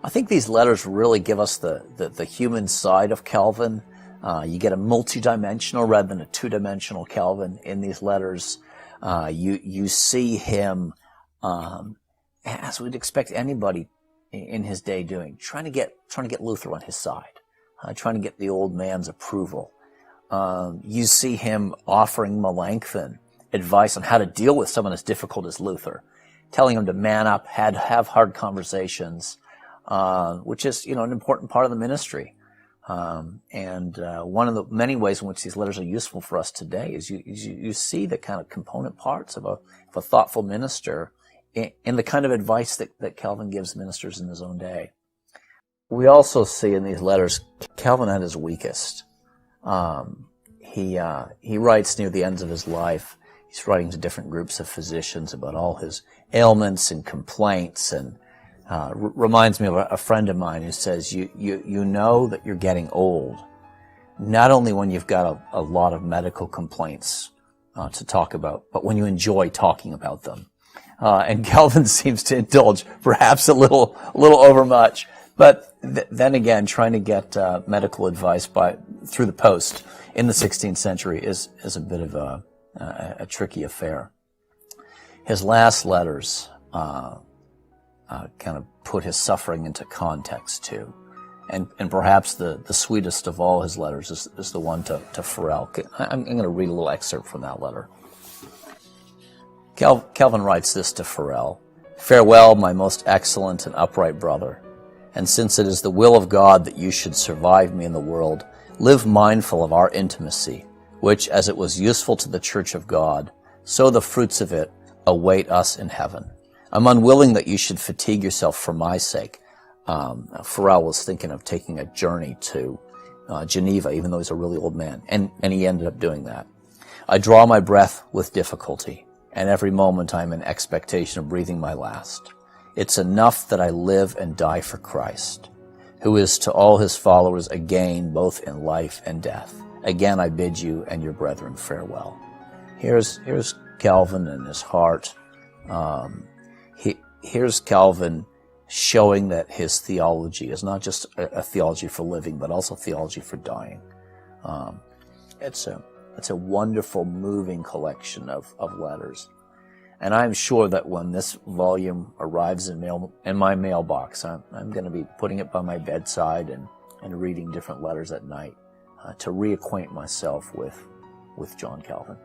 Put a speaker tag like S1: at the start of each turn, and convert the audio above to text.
S1: I think these letters really give us the human side of Calvin. You get a multidimensional rather than a two-dimensional Calvin in these letters. You see him, as we'd expect anybody in his day doing, trying to get Luther on his side, trying to get the old man's approval. You see him offering Melanchthon advice on how to deal with someone as difficult as Luther, telling him to man up, have hard conversations, which is, an important part of the ministry. And one of the many ways in which these letters are useful for us today is you see the kind of component parts of a thoughtful minister in the kind of advice that Calvin gives ministers in his own day. We also see in these letters Calvin at his weakest. He writes near the ends of his life. He's writing to different groups of physicians about all his ailments and complaints, and reminds me of a friend of mine who says, you know that you're getting old, not only when you've got a lot of medical complaints to talk about, but when you enjoy talking about them. And Calvin seems to indulge perhaps a little overmuch, but then again, trying to get medical advice through the post in the 16th century is a bit of a tricky affair. His last letters kind of put his suffering into context too, and perhaps the sweetest of all his letters is the one to Farel. I'm going to read a little excerpt from that letter. Calvin writes this to Farel: "Farewell, my most excellent and upright brother. And since it is the will of God that you should survive me in the world, live mindful of our intimacy, which, as it was useful to the Church of God, so the fruits of it await us in heaven. I'm unwilling that you should fatigue yourself for my sake." Farel was thinking of taking a journey to Geneva, even though he's a really old man, and he ended up doing that. "I draw my breath with difficulty, and every moment I'm in expectation of breathing my last. It's enough that I live and die for Christ, who is to all his followers a gain both in life and death. Again I bid you and your brethren farewell." Here's Calvin and his heart. Here's Calvin showing that his theology is not just a theology for living, but also theology for dying. It's a wonderful, moving collection of letters. And I'm sure that when this volume arrives in my mailbox, I'm going to be putting it by my bedside and reading different letters at night to reacquaint myself with John Calvin.